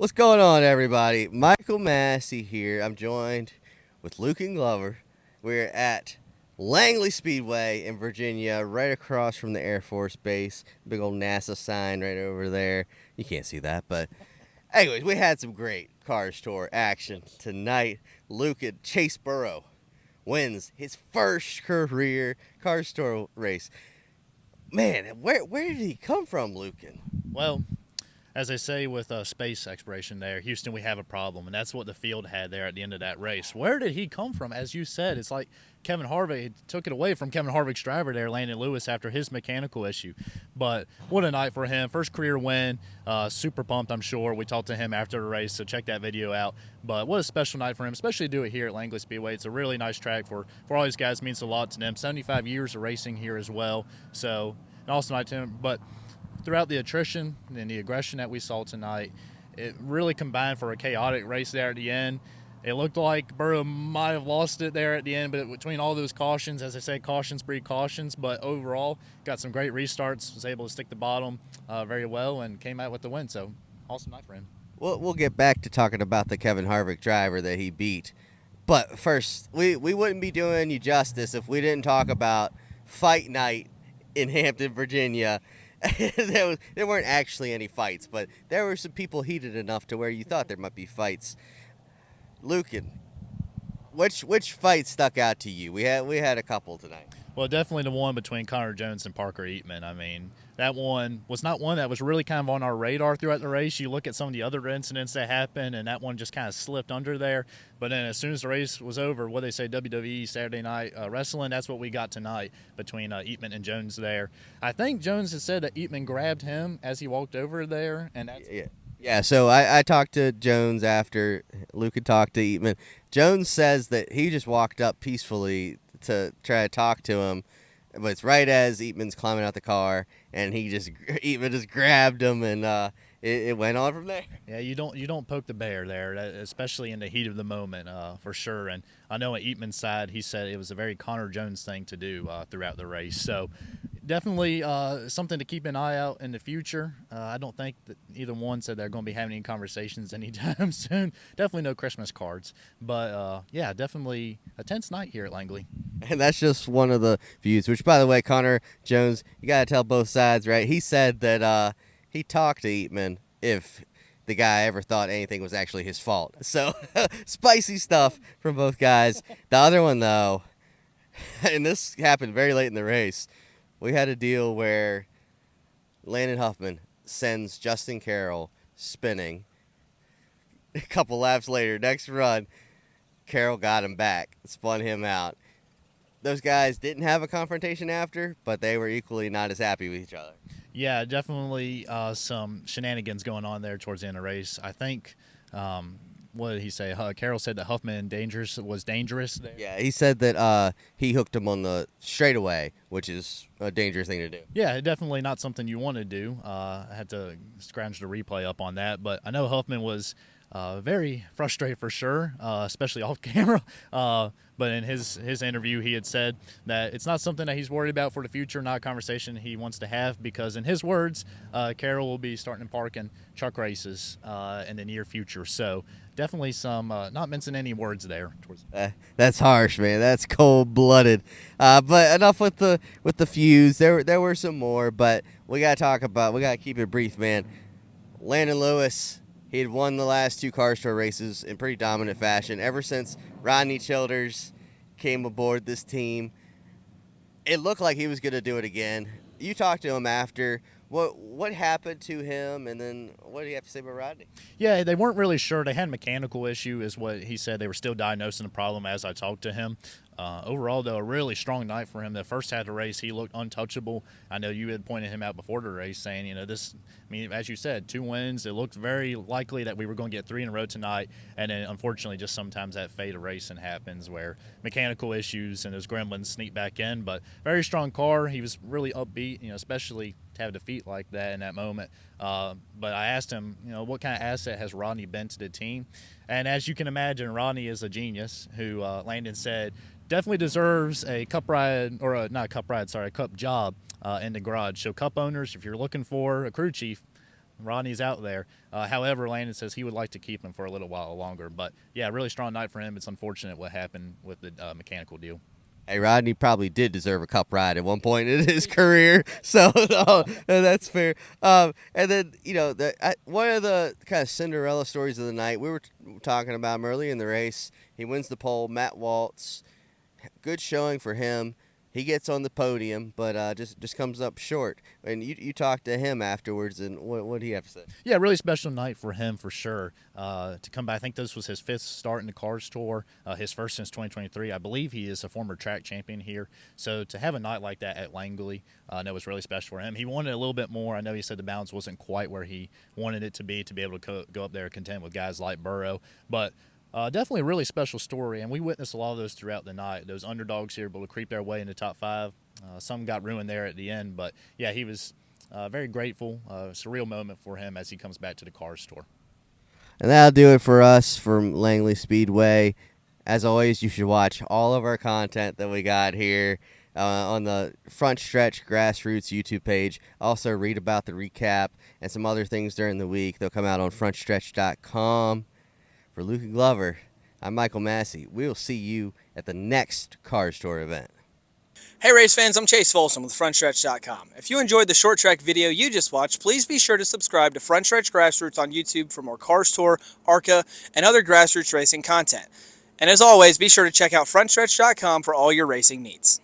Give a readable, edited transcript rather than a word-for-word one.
What's going on, everybody? Michael Massie here. I'm joined with Luken Glover. We're at Langley Speedway in Virginia, right across from the Air Force Base. Big old NASA sign right over there. You can't see that, but anyways, we had some great Cars Tour action tonight. Luken Chase Burrow wins his first career Cars Tour race. Man, where did he come from, Luken? Well, as they say with space exploration there, Houston, we have a problem, and that's what the field had there at the end of that race. Where did he come from? As you said, it's like Kevin Harvick took it away from Kevin Harvick's driver there, Landon Lewis, after his mechanical issue. But what a night for him. First career win. Super pumped, I'm sure. We talked to him after the race, so check that video out. But what a special night for him, especially to do it here at Langley Speedway. It's a really nice track for all these guys. It means a lot to them. 75 years of racing here as well. So an awesome night to him. But throughout the attrition and the aggression that we saw tonight, it really combined for a chaotic race there at the end. It looked like Burrow might have lost it there at the end, but between all those cautions, as I say, cautions breed cautions, but overall got some great restarts, was able to stick the bottom very well, and came out with the win. So awesome night for him. We'll get back to talking about the Kevin Harvick driver that he beat. But first, we wouldn't be doing you justice if we didn't talk about fight night in Hampton, Virginia. There weren't actually any fights, but there were some people heated enough to where you thought there might be fights. Luken, which fight stuck out to you? We had a couple tonight. Well, definitely the one between Connor Jones and Parker Eatman. I mean, that one was not one that was really kind of on our radar throughout the race. You look at some of the other incidents that happened, and that one just kind of slipped under there. But then as soon as the race was over, what they say, WWE Saturday Night Wrestling, that's what we got tonight between Eatman and Jones there. I think Jones has said that Eatman grabbed him as he walked over there, and that's... Yeah, so I talked to Jones after Luke talked to Eatman. Jones says that he just walked up peacefully to try to talk to him, but it's right as Eatman's climbing out the car, and Eatman just grabbed him, and it went on from there. Yeah, you don't poke the bear there, especially in the heat of the moment, for sure. And I know at Eatman's side, he said it was a very Connor Jones thing to do throughout the race. So definitely something to keep an eye out in the future. I don't think that either one said they're going to be having any conversations anytime soon. Definitely no Christmas cards. But, yeah, definitely a tense night here at Langley. And that's just one of the views, which, by the way, Connor Jones, you got to tell both sides, right? He said that he talked to Eatman if the guy ever thought anything was actually his fault. So, spicy stuff from both guys. The other one, though, and this happened very late in the race, we had a deal where Landon Huffman sends Justin Carroll spinning. A couple laps later, next run, Carroll got him back, spun him out. Those guys didn't have a confrontation after, but they were equally not as happy with each other. Yeah, definitely some shenanigans going on there towards the end of the race. I think, what did he say? Carroll said that Huffman was dangerous there. Yeah, he said that he hooked him on the straightaway, which is a dangerous thing to do. Yeah, definitely not something you want to do. I had to scrounge the replay up on that, but I know Huffman was very frustrated for sure, especially off camera. But in his interview, he had said that it's not something that he's worried about for the future, not a conversation he wants to have, because in his words, Carroll will be starting and parking truck races in the near future. So definitely some not mincing any words there. That's harsh, man. That's cold-blooded. But enough with the feuds. There were some more, but we got to keep it brief, man. Landon Lewis, he had won the last two Cars Tour races in pretty dominant fashion. Ever since Rodney Childers came aboard this team, it looked like he was going to do it again. You talked to him after. What happened to him, and then what do you have to say about Rodney? Yeah, they weren't really sure. They had a mechanical issue is what he said. They were still diagnosing the problem as I talked to him. Overall, though, a really strong night for him. The first half of the race, he looked untouchable. I know you had pointed him out before the race saying, as you said, 2 wins. It looked very likely that we were going to get 3 in a row tonight. And then, unfortunately, just sometimes that fate of racing happens where mechanical issues and those gremlins sneak back in. But very strong car. He was really upbeat, especially to have a defeat like that in that moment. But I asked him, what kind of asset has Rodney been to the team? And as you can imagine, Rodney is a genius who Landon said definitely deserves a cup ride, or a cup job in the garage. So cup owners, if you're looking for a crew chief, Rodney's out there. However, Landon says he would like to keep him for a little while longer. But, yeah, really strong night for him. It's unfortunate what happened with the mechanical deal. Hey, Rodney probably did deserve a cup ride at one point in his career, so no, that's fair. And then, one of the kind of Cinderella stories of the night, we were talking about him early in the race. He wins the pole, Matt Waltz. Good showing for him. He gets on the podium, but just comes up short. And you talked to him afterwards, and what did he have to say? Yeah, really special night for him for sure. To come back, I think this was his 5th start in the Cars Tour, his first since 2023. I believe he is a former track champion here. So to have a night like that at Langley, I know was really special for him. He wanted a little bit more. I know he said the balance wasn't quite where he wanted it to be to be able to go up there and contend with guys like Burrow. But definitely a really special story, and we witnessed a lot of those throughout the night. Those underdogs here able to creep their way into top 5. Some got ruined there at the end, but yeah, he was very grateful. Surreal moment for him as he comes back to the Cars Tour. And that'll do it for us from Langley Speedway. As always, you should watch all of our content that we got here on the Frontstretch Grassroots YouTube page. Also, read about the recap and some other things during the week. They'll come out on frontstretch.com. For Luken Glover, I'm Michael Massie. We'll see you at the next Cars Tour event. Hey race fans, I'm Chase Folsom with Frontstretch.com. If you enjoyed the short track video you just watched, please be sure to subscribe to Frontstretch Grassroots on YouTube for more Cars Tour, ARCA, and other grassroots racing content. And as always, be sure to check out Frontstretch.com for all your racing needs.